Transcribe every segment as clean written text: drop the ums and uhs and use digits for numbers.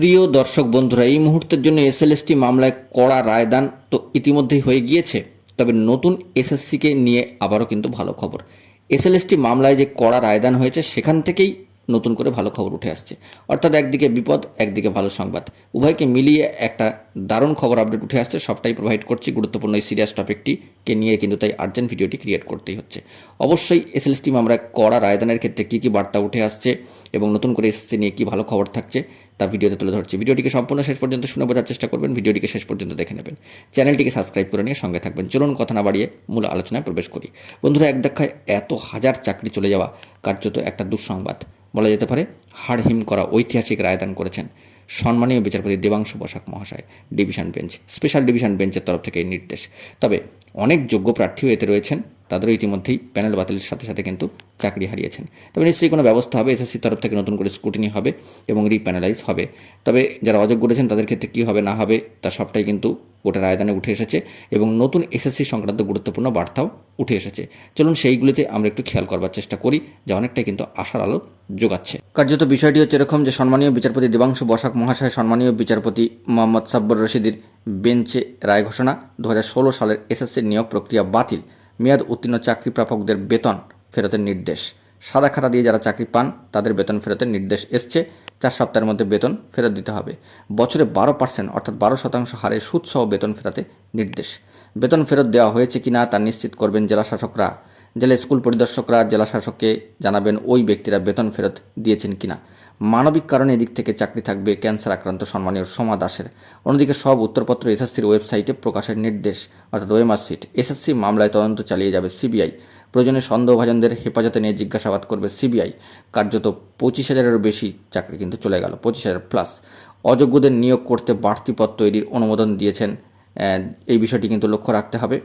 প্রিয় দর্শক বন্ধুরা, এই মুহূর্তের জন্য এসএলএসটি মামলায় কড়া রায়দান তো ইতিমধ্যেই হয়ে গিয়েছে। তবে নতুন এসএসসিকে নিয়ে আবারও কিন্তু ভালো খবর। এসএলএসটি মামলায় যে কড়া রায়দান হয়েছে সেখান থেকেই নতুন করে ভালো খবর উঠে আসছে। অর্থাৎ একদিকে বিপদ, একদিকে ভালো সংবাদ, উভয়কে মিলিয়ে একটা দারুণ খবর আপডেট উঠে আসছে। সবটাই প্রোভাইড করছি। গুরুত্বপূর্ণ এই সিরিয়াস টপিকটিকে নিয়ে কিন্তু তাই আর্জেন্ট ভিডিওটি ক্রিয়েট করতেই হচ্ছে। অবশ্যই এসএলএসটি মামলায় কড়া রায়দানের ক্ষেত্রে কী কী বার্তা উঠে আসছে এবং নতুন করে এসএসসি নিয়ে কী ভালো খবর থাকছে তা ভিডিওতে তুলে ধরছি। ভিডিওটিকে সম্পূর্ণ শেষ পর্যন্ত শুনে বোঝার চেষ্টা করবেন। ভিডিওটিকে শেষ পর্যন্ত দেখে নেবেন। চ্যানেলটিকে সাবস্ক্রাইব করে নিয়ে সঙ্গে থাকবেন। চলুন কথা না বাড়িয়ে মূল আলোচনায় প্রবেশ করি। বন্ধুরা, এক দেখায় এত হাজার চাকরি চলে যাওয়া কার্যত একটা দুঃসংবাদ বলা যেতে পারে। হাড়হিম করা ঐতিহাসিক রায়দান করেছেন সম্মানীয় বিচারপতি দেবাংশু বসাক মহাশয়। ডিভিশন বেঞ্চ, স্পেশাল ডিভিশন বেঞ্চের তরফ থেকে এই নির্দেশ। তবে অনেক যোগ্য প্রার্থীও এতে রয়েছেন, তাদেরও ইতিমধ্যেই প্যানেল বাতিলের সাথে সাথে কিন্তু চাকরি হারিয়েছেন। তবে নিশ্চয়ই কোনো ব্যবস্থা হবে। এসএসসির তরফ থেকে নতুন করে স্ক্রুটিনি হবে এবং রিপ্যানেলাইজ হবে। তবে যারা অযোগ্য রয়েছেন তাদের ক্ষেত্রে কী হবে না হবে তা সবটাই কিন্তু গোটা রায়দানে উঠে এসেছে এবং নতুন এসএসসি সংক্রান্ত গুরুত্বপূর্ণ বার্তাও উঠে এসেছে। চলুন সেইগুলিতে আমরা একটু খেয়াল করবার চেষ্টা করি, যা অনেকটাই কিন্তু আশার আলো যোগাচ্ছে। কার্যত বিষয়টি হচ্ছে এরকম যে সম্মানীয় বিচারপতি দেবাংশু বসাক মহাশয় সম্মানীয় বিচারপতি মোহাম্মদ সাব্বর রশিদের বেঞ্চে রায় ঘোষণা। 2016 সালের এসএসসির নিয়োগ প্রক্রিয়া বাতিল। মেয়াদ উত্তীর্ণ চাকরি প্রাপকদের বেতন ফেরতের নির্দেশ। সাদা খাতা দিয়ে যারা চাকরি পান তাদের বেতন ফেরতের নির্দেশ এসছে। 4 সপ্তাহের মধ্যে বেতন ফেরত দিতে হবে। বছরে 12% অর্থাৎ 12% হারে সুদসহ বেতন ফেরাতে নির্দেশ। বেতন ফেরত দেওয়া হয়েছে কিনা তা নিশ্চিত করবেন জেলা শাসকরা। জেলা স্কুল পরিদর্শকরা জেলা শাসককে জানাবেন ওই ব্যক্তিরা বেতন ফেরত দিয়েছেন কিনা। মানবিক কারণে এদিক থেকে চাকরি থাকবে ক্যান্সার আক্রান্ত সম্মানীয় সোমা দাসের। অন্যদিকে সব উত্তরপত্র এসএসসির ওয়েবসাইটে প্রকাশের নির্দেশ, অর্থাৎ ওয়েমার্কশিট। এসএসসি মামলায় তদন্ত চালিয়ে যাবে সিবিআই। প্রয়োজনে সন্দেহভাজনদের হেফাজতে নিয়ে জিজ্ঞাসাবাদ করবে সিবিআই। কার্যত 25,000-এরও বেশি চাকরি কিন্তু চলে গেল, 25,000 প্লাস। অযোগ্যদের নিয়োগ করতে বাড়তি পদ তৈরির অনুমোদন দিয়েছেন। এই বিষয়টি কিন্তু লক্ষ্য রাখতে হবে।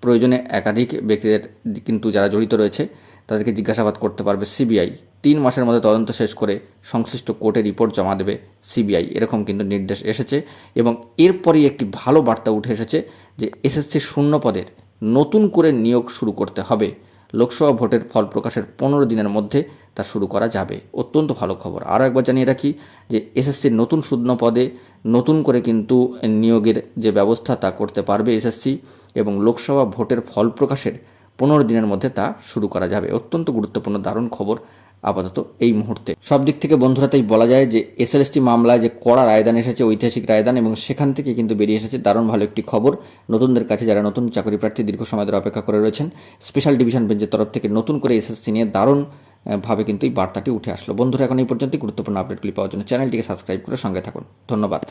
প্রয়োজনে একাধিক ব্যক্তিদের কিন্তু যারা জড়িত রয়েছে তাদেরকে জিজ্ঞাসাবাদ করতে পারবে সিবিআই। 3 মাসের মধ্যে তদন্ত শেষ করে সংশ্লিষ্ট কোর্টে রিপোর্ট জমা দেবে সিবিআই, এরকম কিন্তু নির্দেশ এসেছে। এবং এরপরই একটি ভালো বার্তা উঠে এসেছে যে এসএসসি শূন্য পদের নতুন করে নিয়োগ শুরু করতে হবে। লোকসভা ভোটের ফল প্রকাশের 15 দিনের মধ্যে তা শুরু করা যাবে। অত্যন্ত ভালো খবর। আরও একবার জানিয়ে রাখি যে এসএসসির নতুন শূন্য পদে নতুন করে কিন্তু নিয়োগের যে ব্যবস্থা তা করতে পারবে এসএসসি এবং লোকসভা ভোটের ফল প্রকাশের 15 দিনের মধ্যে তা শুরু করা যাবে। অত্যন্ত গুরুত্বপূর্ণ দারুণ খবর আপাতত এই মুহূর্তে। সব দিক থেকে বন্ধুরা তাই বলা যায় যে এসএলএসটি মামলায় যে কড়া রায়দান এসেছে, ঐতিহাসিক রায়দান, এবং সেখান থেকে কিন্তু বেরিয়ে এসেছে দারুণ ভালো একটি খবর নতুনদের কাছে, যারা নতুন চাকরি প্রার্থী দীর্ঘ সময় ধরে অপেক্ষা করে রয়েছেন। স্পেশাল ডিভিশন বেঞ্চের তরফ থেকে নতুন করে এসএসসি নিয়ে দারুণ ভাবে কিন্তু এই বার্তাটি উঠে আসলো। বন্ধুরা, এখন এই পর্যন্তই। গুরুত্বপূর্ণ আপডেটগুলি পাওয়ার জন্য চ্যানেলটিকে সাবস্ক্রাইব করে সঙ্গে থাকুন। ধন্যবাদ।